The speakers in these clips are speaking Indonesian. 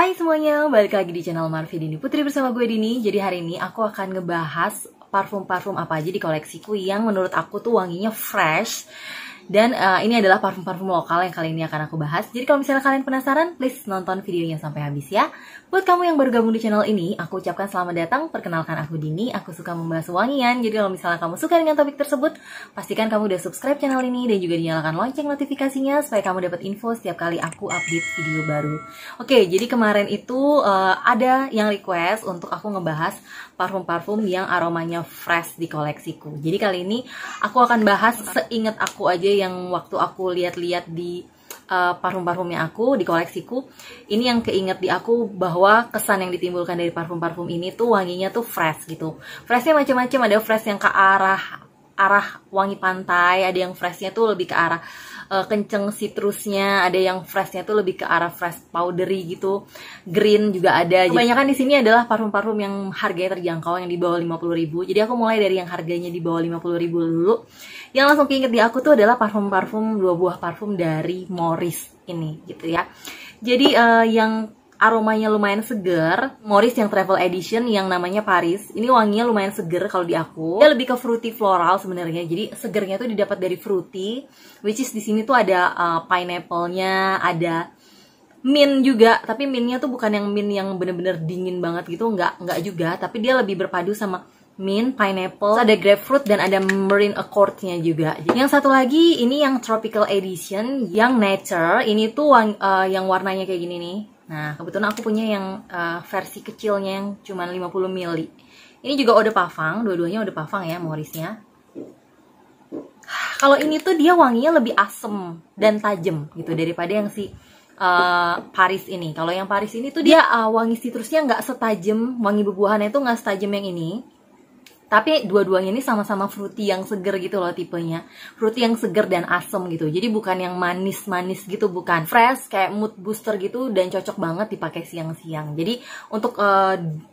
Hai semuanya, balik lagi di channel Marvi Dini Putri bersama gue Dini. Jadi hari ini aku akan ngebahas parfum-parfum apa aja di koleksiku yang menurut aku tuh wanginya fresh. Dan ini adalah parfum-parfum lokal yang kali ini akan aku bahas. Jadi kalau misalnya kalian penasaran, please nonton videonya sampai habis ya. Buat kamu yang baru gabung di channel ini, aku ucapkan selamat datang. Perkenalkan aku Dini, aku suka membahas wangian. Jadi kalau misalnya kamu suka dengan topik tersebut, pastikan kamu udah subscribe channel ini dan juga dinyalakan lonceng notifikasinya supaya kamu dapat info setiap kali aku update video baru. Oke, jadi kemarin itu ada yang request untuk aku ngebahas parfum-parfum yang aromanya fresh di koleksiku. Jadi kali ini aku akan bahas seingat aku aja yang waktu aku lihat-lihat di parfum-parfumnya aku di koleksiku. Ini yang keinget di aku bahwa kesan yang ditimbulkan dari parfum-parfum ini tuh wanginya tuh fresh gitu. Freshnya macam-macam, ada fresh yang ke arah wangi pantai, ada yang freshnya tuh lebih ke arah kenceng citrusnya, ada yang freshnya tuh lebih ke arah fresh powdery gitu, green juga ada. Kebanyakan di sini adalah parfum-parfum yang harganya terjangkau, yang di bawah 50.000. Jadi aku mulai dari yang harganya di bawah 50.000 dulu. Yang langsung keinget di aku tuh adalah parfum-parfum, 2 buah parfum dari Morris ini gitu ya. Jadi yang aromanya lumayan seger, Morris yang Travel Edition yang namanya Paris. Ini wanginya lumayan seger kalau di aku. Dia lebih ke fruity floral sebenarnya. Jadi segernya tuh didapat dari fruity, which is di sini tuh ada pineapple-nya, ada mint juga. Tapi mintnya tuh bukan yang mint yang bener-bener dingin banget gitu, enggak juga. Tapi dia lebih berpadu sama mint, pineapple, ada grapefruit dan ada marine accord-nya juga. Yang satu lagi ini yang Tropical Edition, yang Nature. Ini tuh yang warnanya kayak gini nih. Nah, kebetulan aku punya yang versi kecilnya yang cuma 50 ml. Ini juga eau de parfum, dua-duanya eau de parfum ya, Morrisnya. Kalau ini tuh dia wanginya lebih asem dan tajam gitu daripada yang si Paris ini. Kalau yang Paris ini tuh dia wangi citrusnya nggak setajam, wangi buah-buahannya tuh nggak setajam yang ini. Tapi dua-duanya ini sama-sama fruity yang seger gitu loh tipenya. Fruity yang seger dan asem gitu. Jadi bukan yang manis-manis gitu, bukan. Fresh, kayak mood booster gitu dan cocok banget dipakai siang-siang. Jadi untuk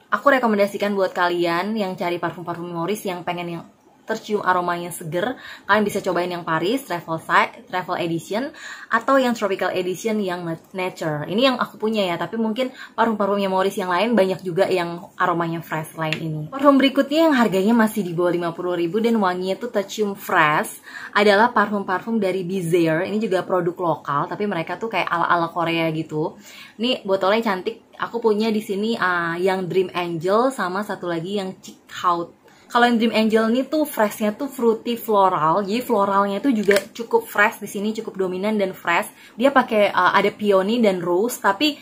aku rekomendasikan buat kalian yang cari parfum-parfum Morris yang pengen yang tercium aromanya seger, kalian bisa cobain yang Paris Travel Edition atau yang Tropical Edition yang Nature. Ini yang aku punya ya, tapi mungkin parfum-parfumnya Morris yang lain banyak juga yang aromanya fresh lain ini. Parfum berikutnya yang harganya masih di bawah 50.000 dan wanginya tuh tercium fresh adalah parfum-parfum dari Bizaire. Ini juga produk lokal, tapi mereka tuh kayak ala-ala Korea gitu. Ini botolnya cantik. Aku punya di sini yang Dream Angel sama satu lagi yang Chic Hout. Kalau yang Dream Angel ini tuh freshnya tuh fruity floral, jadi floralnya tuh juga cukup fresh di sini, cukup dominan dan fresh. Dia pakai ada peony dan rose, tapi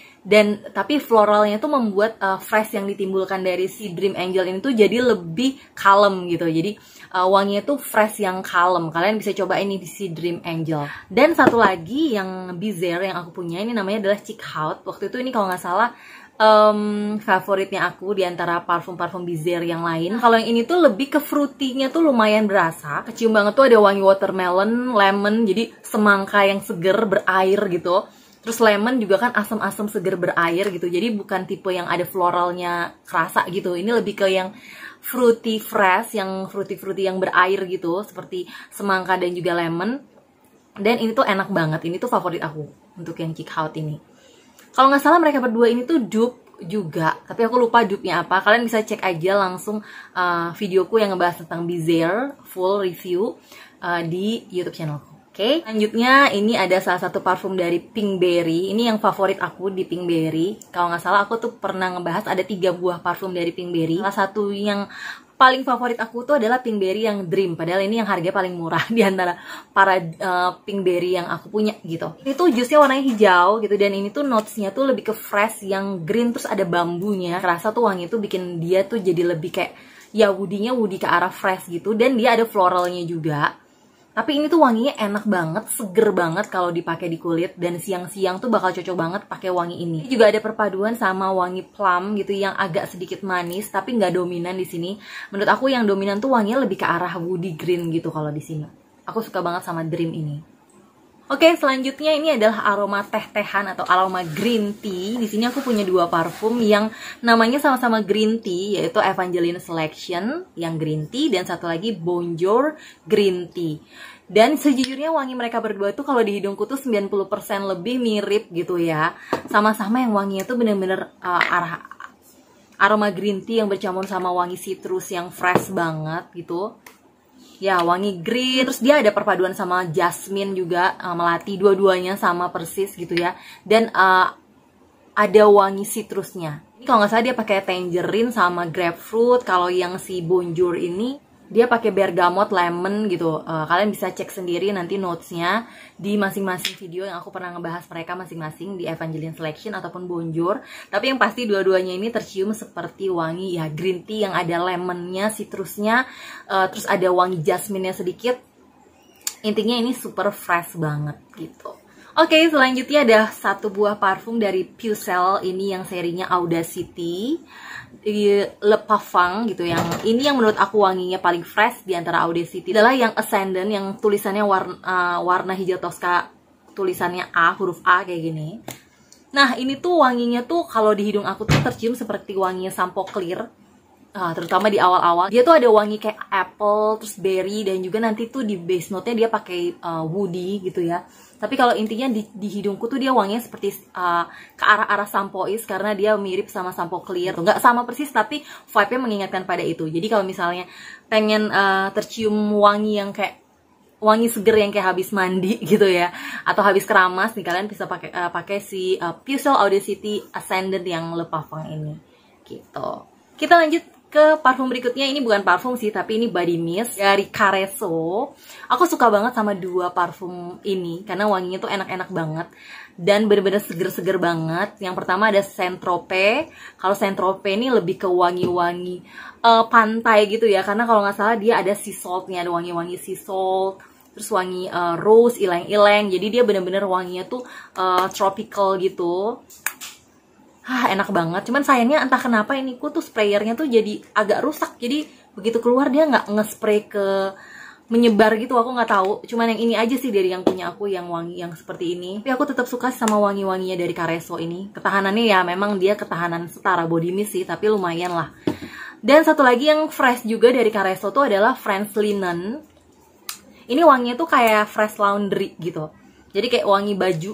floralnya tuh membuat fresh yang ditimbulkan dari si Dream Angel ini tuh jadi lebih kalem gitu. Jadi wanginya tuh fresh yang kalem. Kalian bisa coba ini di si Dream Angel. Dan satu lagi yang Bizaire yang aku punya ini namanya adalah Chic Hout. Waktu itu ini kalau nggak salah favoritnya aku di antara parfum-parfum Bizaire yang lain. Kalau yang ini tuh lebih ke fruity-nya tuh lumayan berasa. Kecium banget tuh ada wangi watermelon, lemon, jadi semangka yang seger berair gitu. Terus lemon juga kan asam-asam seger berair gitu. Jadi bukan tipe yang ada floralnya kerasa gitu. Ini lebih ke yang fruity fresh, yang fruity-fruity yang berair gitu, seperti semangka dan juga lemon. Dan ini tuh enak banget. Ini tuh favorit aku untuk yang Chic Hout ini. Kalau nggak salah mereka berdua ini tuh dupe juga, tapi aku lupa dupe-nya apa. Kalian bisa cek aja langsung videoku yang ngebahas tentang Bizaire full review di YouTube channelku. Oke, selanjutnya ini ada salah satu parfum dari Pinkberry. Ini yang favorit aku di Pinkberry. Kalau nggak salah aku tuh pernah ngebahas ada 3 buah parfum dari Pinkberry. Salah satu yang paling favorit aku tuh adalah Pinkberry yang Dream. Padahal ini yang harganya paling murah di antara para Pinkberry yang aku punya gitu. Ini tuh jusnya warnanya hijau gitu. Dan ini tuh notesnya tuh lebih ke fresh yang green. Terus ada bambunya. Kerasa tuh wangi tuh bikin dia tuh jadi lebih kayak ya woody ke arah fresh gitu. Dan dia ada floralnya juga. Tapi ini tuh wanginya enak banget, seger banget kalau dipakai di kulit. Dan siang-siang tuh bakal cocok banget pakai wangi ini. Ini juga ada perpaduan sama wangi plum gitu yang agak sedikit manis tapi nggak dominan di sini. Menurut aku yang dominan tuh wanginya lebih ke arah woody green gitu kalau di sini. Aku suka banget sama Dream ini. Oke, selanjutnya ini adalah aroma teh-tehan atau aroma green tea. Di sini aku punya 2 parfum yang namanya sama-sama green tea, yaitu Evangeline Selection yang green tea dan satu lagi Bonjour Green Tea. Dan sejujurnya wangi mereka berdua tuh kalau di hidungku tuh 90% lebih mirip gitu ya. Sama-sama yang wanginya tuh bener-bener aroma green tea yang bercampur sama wangi citrus yang fresh banget gitu. Ya, wangi green, terus dia ada perpaduan sama jasmine juga, melati, dua-duanya sama persis gitu ya. Dan ada wangi citrusnya. Ini kalau nggak salah dia pakai tangerine sama grapefruit. Kalau yang si Bonjour ini dia pakai bergamot, lemon gitu. Kalian bisa cek sendiri nanti notesnya di masing-masing video yang aku pernah ngebahas mereka masing-masing di Evangeline Selection ataupun Bonjour. Tapi yang pasti dua-duanya ini tercium seperti wangi ya green tea yang ada lemonnya, citrusnya, terus ada wangi jasmine-nya sedikit. Intinya ini super fresh banget gitu. Oke, selanjutnya ada satu buah parfum dari Pucelle, ini yang serinya Audacity. Le Parfum gitu, yang ini yang menurut aku wanginya paling fresh di antara Audacity adalah yang Ascendant, yang tulisannya warna hijau Tosca, tulisannya A, huruf A kayak gini. Nah, ini tuh wanginya tuh kalau di hidung aku tuh tercium seperti wanginya sampo clear. Terutama di awal-awal dia tuh ada wangi kayak apple, terus berry, dan juga nanti tuh di base note-nya dia pakai woody gitu ya. Tapi kalau intinya di hidungku tuh dia wanginya seperti ke arah-arah sampois karena dia mirip sama sampo clear. Nggak sama persis tapi vibe-nya mengingatkan pada itu. Jadi kalau misalnya pengen tercium wangi yang kayak wangi seger yang kayak habis mandi gitu ya, atau habis keramas nih, kalian bisa pakai si Pucelle Audacity Ascendant yang Le Parfum ini gitu. Kita lanjut ke parfum berikutnya. Ini bukan parfum sih, tapi ini body mist dari Careso. Aku suka banget sama dua parfum ini karena wanginya tuh enak-enak banget dan bener-bener seger-seger banget. Yang pertama ada Saint Tropez. Kalau Saint Tropez ini lebih ke wangi-wangi pantai gitu ya, karena kalau nggak salah dia ada sea saltnya, ada wangi-wangi sea salt, terus wangi rose, ileng-ileng. Jadi dia bener-bener wanginya tuh tropical gitu. Enak banget. Cuman sayangnya entah kenapa ini tuh sprayernya tuh jadi agak rusak. Jadi begitu keluar dia nggak nge-spray ke menyebar gitu. Aku nggak tahu. Cuman yang ini aja sih dari yang punya aku yang wangi yang seperti ini. Tapi aku tetap suka sama wangi-wanginya dari Careso ini. Ketahanannya ya memang dia ketahanan setara body mist sih, tapi lumayan lah. Dan satu lagi yang fresh juga dari Careso tuh adalah French Linen. Ini wanginya tuh kayak fresh laundry gitu. Jadi kayak wangi baju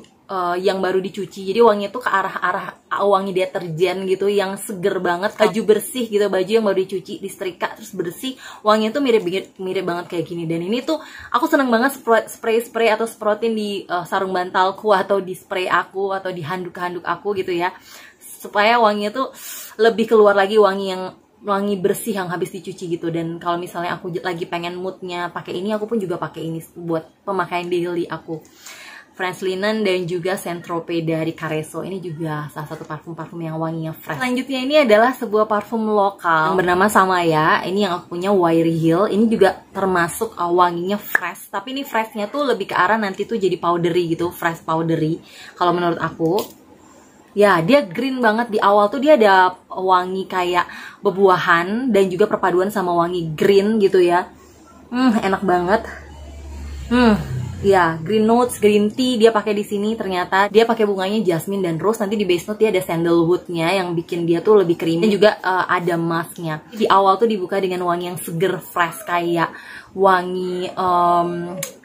yang baru dicuci. Jadi wanginya tuh ke arah-arah wangi deterjen gitu, yang seger banget, baju bersih gitu, baju yang baru dicuci, disetrika terus bersih, wanginya tuh mirip banget kayak gini. Dan ini tuh aku seneng banget spray atau semprotin di sarung bantalku atau di spray aku atau di handuk-handuk aku gitu ya, supaya wanginya tuh lebih keluar lagi, wangi bersih yang habis dicuci gitu. Dan kalau misalnya aku lagi pengen moodnya pakai ini, aku pun juga pakai ini buat pemakaian daily aku. French Linen dan juga Saint Tropez dari Careso. Ini juga salah satu parfum-parfum yang wanginya fresh. Selanjutnya ini adalah sebuah parfum lokal yang bernama Samaya. Ini yang aku punya, Wiry Hill. Ini juga termasuk wanginya fresh, tapi ini freshnya tuh lebih ke arah nanti tuh jadi powdery gitu, fresh powdery kalau menurut aku. Ya, dia green banget. Di awal tuh dia ada wangi kayak bebuahan dan juga perpaduan sama wangi green gitu ya. Enak banget. Ya, green notes, green tea dia pakai di sini. Ternyata dia pakai bunganya jasmine dan rose. Nanti di base note dia ada sandalwoodnya yang bikin dia tuh lebih creamy. Dan juga ada musknya. Di awal tuh dibuka dengan wangi yang seger, fresh, kayak wangi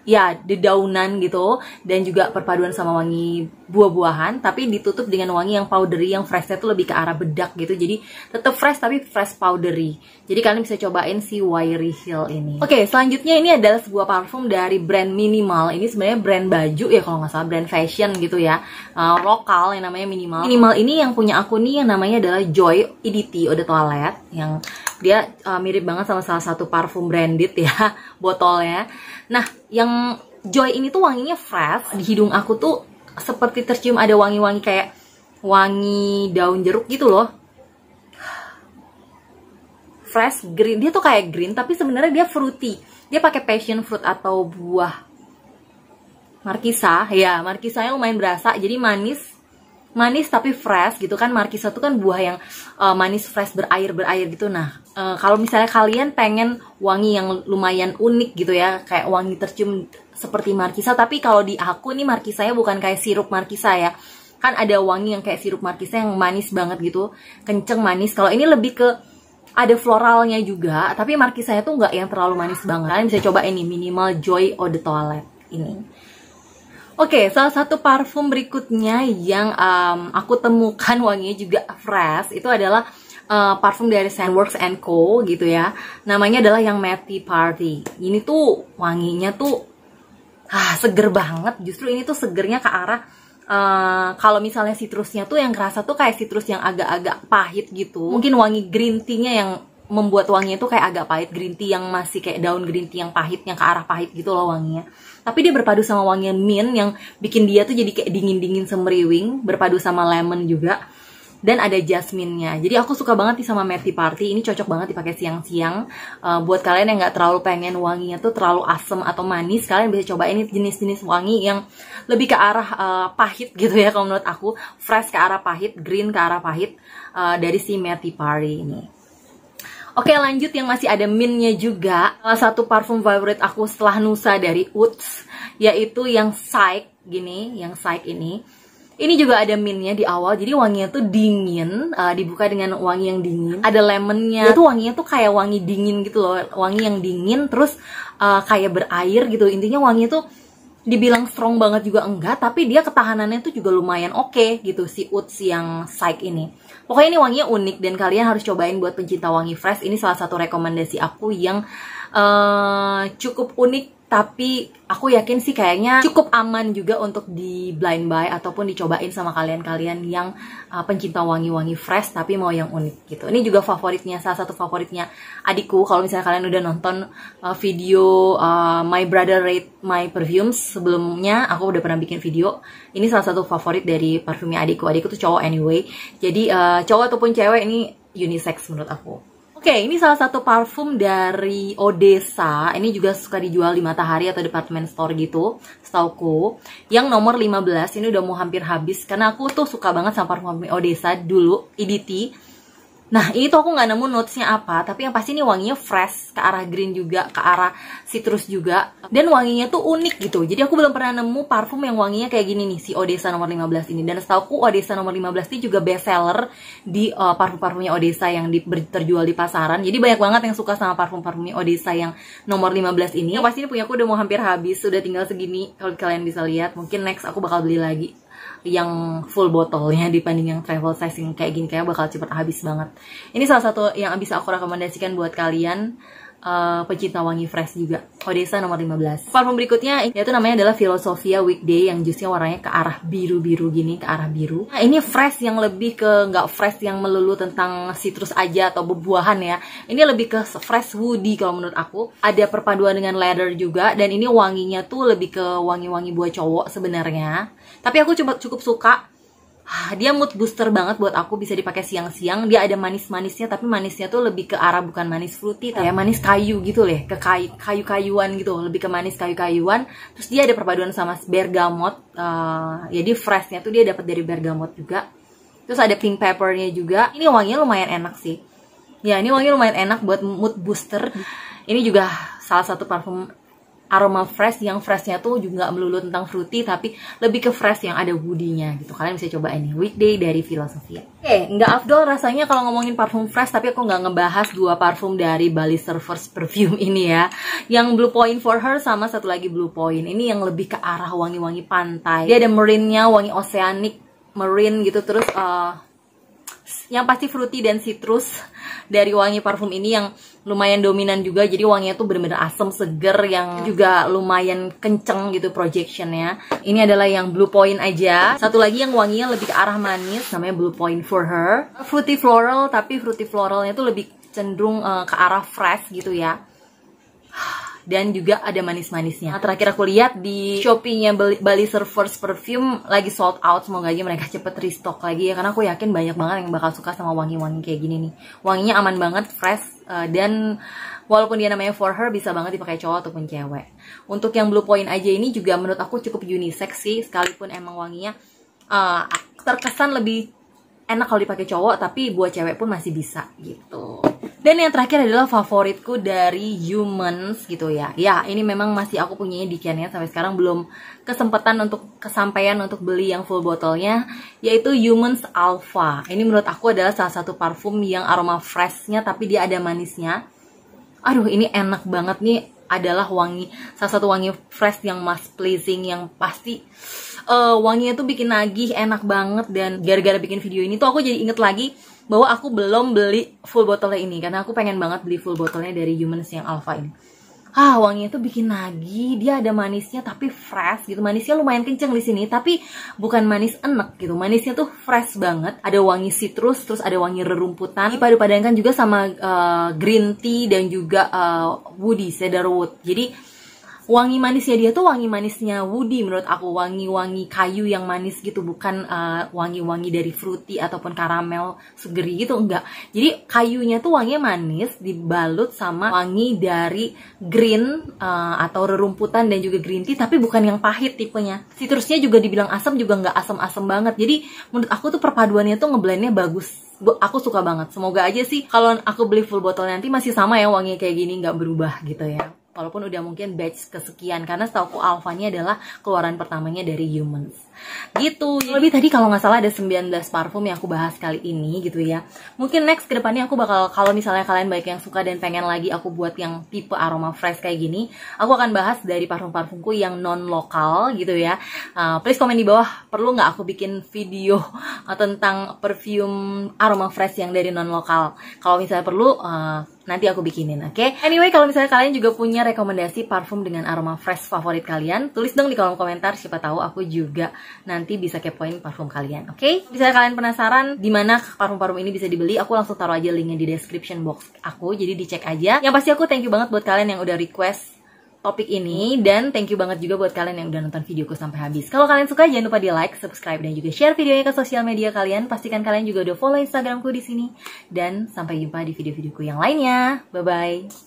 ya dedaunan gitu, dan juga perpaduan sama wangi buah-buahan, tapi ditutup dengan wangi yang powdery, yang freshnya tuh lebih ke arah bedak gitu. Jadi tetap fresh tapi fresh powdery. Jadi kalian bisa cobain si Wiry Hill ini. Oke, selanjutnya ini adalah sebuah parfum dari brand Minimal. Ini sebenarnya brand baju ya kalau nggak salah, brand fashion gitu ya, lokal yang namanya Minimal. Minimal ini yang punya aku nih yang namanya adalah Joy Edity Eau de Toilette, yang dia mirip banget sama salah satu parfum branded ya botolnya. Nah, yang Joy ini tuh wanginya fresh. Di hidung aku tuh seperti tercium ada wangi-wangi kayak wangi daun jeruk gitu loh. Fresh green, dia tuh kayak green tapi sebenarnya dia fruity. Dia pakai passion fruit atau buah markisa. Ya, markisanya lumayan berasa. Jadi manis tapi fresh gitu kan. Markisa tuh kan buah yang manis, fresh, berair gitu. Nah, kalau misalnya kalian pengen wangi yang lumayan unik gitu ya, kayak wangi tercium seperti markisa, tapi kalau di aku nih markisanya bukan kayak sirup markisa ya. Kan ada wangi yang kayak sirup markisa yang manis banget gitu, kenceng manis. Kalau ini lebih ke ada floralnya juga, tapi markisanya tuh nggak yang terlalu manis banget. Kalian bisa coba ini Minimal Joy Eau de Toilette ini. Oke, salah satu parfum berikutnya yang aku temukan wanginya juga fresh itu adalah parfum dari Scentworks & Co gitu ya. Namanya adalah yang Matty Party. Ini tuh wanginya tuh seger banget. Justru ini tuh segernya ke arah kalau misalnya citrusnya tuh yang kerasa tuh kayak citrus yang agak-agak pahit gitu. Mungkin wangi green tea-nya yang membuat wanginya tuh kayak agak pahit, green tea yang masih kayak daun green tea yang pahit, yang ke arah pahit gitu loh wanginya. Tapi dia berpadu sama wangian mint yang bikin dia tuh jadi kayak dingin-dingin semeriwing, berpadu sama lemon juga. Dan ada jasmine-nya. Jadi aku suka banget nih sama Matty Party. Ini cocok banget dipakai siang-siang. Buat kalian yang nggak terlalu pengen wanginya tuh terlalu asem atau manis, kalian bisa coba ini jenis-jenis wangi yang lebih ke arah pahit gitu ya kalau menurut aku. Fresh ke arah pahit, green ke arah pahit dari si Matty Party ini. Oke, lanjut yang masih ada mintnya juga. Salah satu parfum favorit aku setelah Nusa dari Ouds, yaitu yang Psyche gini, yang Psyche ini. Ini juga ada mintnya di awal, jadi wanginya tuh dingin, dibuka dengan wangi yang dingin. Ada lemonnya, itu wanginya tuh kayak wangi dingin gitu loh, wangi yang dingin, terus kayak berair gitu. Intinya wanginya tuh dibilang strong banget juga enggak, tapi dia ketahanannya tuh juga lumayan oke gitu si Ouds yang Psyche ini. Pokoknya ini wanginya unik dan kalian harus cobain buat pencinta wangi fresh. Ini salah satu rekomendasi aku yang cukup unik, tapi aku yakin sih kayaknya cukup aman juga untuk di blind buy ataupun dicobain sama kalian-kalian yang pencinta wangi-wangi fresh tapi mau yang unik gitu. Ini juga favoritnya, salah satu favoritnya adikku. Kalau misalnya kalian udah nonton video My Brother Rate My Perfumes sebelumnya, aku udah pernah bikin video. Ini salah satu favorit dari parfumnya adikku. Adikku tuh cowok anyway, jadi cowok ataupun cewek ini unisex menurut aku. Oke, ini salah satu parfum dari Odessa. Ini juga suka dijual di Matahari atau department store gitu, setauku. Yang nomor 15, ini udah mau hampir habis. Karena aku tuh suka banget sama parfum Odessa dulu, EDT. Nah, ini tuh aku nggak nemu notesnya apa, tapi yang pasti ini wanginya fresh, ke arah green juga, ke arah citrus juga. Dan wanginya tuh unik gitu. Jadi aku belum pernah nemu parfum yang wanginya kayak gini nih, si Odessa nomor 15 ini. Dan setauku Odessa nomor 15 ini juga best seller di parfum-parfumnya Odessa yang terjual di pasaran. Jadi banyak banget yang suka sama parfum-parfumnya Odessa yang nomor 15 ini. Yang pasti ini punya aku udah mau hampir habis, sudah tinggal segini kalau kalian bisa lihat. Mungkin next aku bakal beli lagi yang full botolnya dibanding yang travel size yang kayak gini, kayak bakal cepet habis banget. Ini salah satu yang bisa aku rekomendasikan buat kalian pecinta wangi fresh juga, Odessa nomor 15. Parfum berikutnya yaitu namanya adalah Philosophia Weekday yang jusnya warnanya ke arah biru-biru gini, ke arah biru. Nah, ini fresh yang lebih ke nggak fresh yang melulu tentang citrus aja atau buah-buahan ya. Ini lebih ke fresh woody kalau menurut aku. Ada perpaduan dengan leather juga, dan ini wanginya tuh lebih ke wangi-wangi buat cowok sebenarnya. Tapi aku cukup suka. Dia mood booster banget buat aku, bisa dipakai siang-siang. Dia ada manis-manisnya, tapi manisnya tuh lebih ke arah bukan manis fruity, kayak manis kayu gitu deh, ke kayu-kayuan gitu, lebih ke manis kayu-kayuan. Terus dia ada perpaduan sama bergamot, jadi freshnya tuh dia dapat dari bergamot juga. Terus ada pink peppernya juga. Ini wanginya lumayan enak sih. Ya, ini wanginya lumayan enak buat mood booster. Ini juga salah satu parfum aroma fresh yang freshnya tuh juga nggak melulu tentang fruity, tapi lebih ke fresh yang ada woody-nya gitu. Kalian bisa coba ini Weekday dari Philosophia. Oke, nggak afdol rasanya kalau ngomongin parfum fresh tapi aku nggak ngebahas dua parfum dari Bali Surfers Perfume ini ya, yang Blue Point for Her sama satu lagi Blue Point. Ini yang lebih ke arah wangi-wangi pantai. Dia ada marine-nya, wangi oceanic marine gitu. Terus yang pasti fruity dan citrus dari wangi parfum ini yang lumayan dominan juga. Jadi wanginya tuh bener-bener asem, seger, yang juga lumayan kenceng gitu projectionnya. Ini adalah yang Blue Point aja. Satu lagi yang wanginya lebih ke arah manis, namanya Blue Point for Her. Fruity floral, tapi fruity floralnya tuh lebih cenderung ke arah fresh gitu ya. Dan juga ada manis-manisnya. Nah, terakhir aku lihat di Shopee-nya Bali Surfers Perfume lagi sold out. Semoga aja mereka cepet restock lagi ya, karena aku yakin banyak banget yang bakal suka sama wangi-wangi kayak gini nih. Wanginya aman banget, fresh, dan walaupun dia namanya for her, bisa banget dipakai cowok ataupun cewek. Untuk yang Blue Point aja ini juga menurut aku cukup unisex sih, sekalipun emang wanginya terkesan lebih enak kalau dipakai cowok, tapi buat cewek pun masih bisa gitu. Dan yang terakhir adalah favoritku dari Humans gitu ya. Ya, ini memang masih aku punyanya di Kian ya. Sampai sekarang belum kesempatan untuk kesampaian untuk beli yang full botolnya, yaitu Humans Alpha. Ini menurut aku adalah salah satu parfum yang aroma freshnya tapi dia ada manisnya. Aduh, ini enak banget nih. Adalah salah satu wangi fresh yang mas pleasing, yang pasti wanginya tuh bikin nagih, enak banget. Dan gara-gara bikin video ini tuh aku jadi inget lagi bahwa aku belum beli full botolnya ini, karena aku pengen banget beli full botolnya dari Humans yang Alpha ini. Wanginya tuh bikin nagih, dia ada manisnya tapi fresh gitu. Manisnya lumayan kenceng di sini, tapi bukan manis enek gitu. Manisnya tuh fresh banget. Ada wangi citrus, terus ada wangi rerumputan. Dipadu-padankan juga sama green tea dan juga woody, cedarwood. Jadi wangi manisnya dia tuh wangi manisnya woody menurut aku, wangi-wangi kayu yang manis gitu, bukan wangi-wangi dari fruity ataupun karamel sugary gitu, enggak. Jadi kayunya tuh wanginya manis dibalut sama wangi dari green atau rerumputan dan juga green tea, tapi bukan yang pahit tipenya. Citrusnya juga dibilang asam juga nggak asam-asam banget. Jadi menurut aku tuh perpaduannya tuh ngeblendnya bagus. Aku suka banget. Semoga aja sih kalau aku beli full botol nanti masih sama ya wanginya kayak gini, nggak berubah gitu ya. Walaupun udah mungkin batch kesekian, karena setauku Alpha-nya adalah keluaran pertamanya dari Humans. Gitu. Lebih tadi kalau nggak salah ada 19 parfum yang aku bahas kali ini gitu ya. Mungkin next kedepannya aku bakal, kalau misalnya kalian baik yang suka dan pengen lagi aku buat yang tipe aroma fresh kayak gini, aku akan bahas dari parfum-parfumku yang non-lokal gitu ya. Please komen di bawah, perlu nggak aku bikin video tentang perfume aroma fresh yang dari non-lokal. Kalau misalnya perlu, nanti aku bikinin, oke? Anyway, kalau misalnya kalian juga punya rekomendasi parfum dengan aroma fresh favorit kalian, tulis dong di kolom komentar, siapa tahu aku juga nanti bisa kepoin parfum kalian, oke? Misalnya kalian penasaran di mana parfum-parfum ini bisa dibeli, aku langsung taruh aja linknya di description box aku, jadi dicek aja. Yang pasti aku thank you banget buat kalian yang udah request topik ini, dan thank you banget juga buat kalian yang udah nonton videoku sampai habis. Kalau kalian suka, jangan lupa di like, subscribe, dan juga share videonya ke sosial media kalian. Pastikan kalian juga udah follow Instagramku di sini. Dan sampai jumpa di video-videoku yang lainnya. Bye-bye.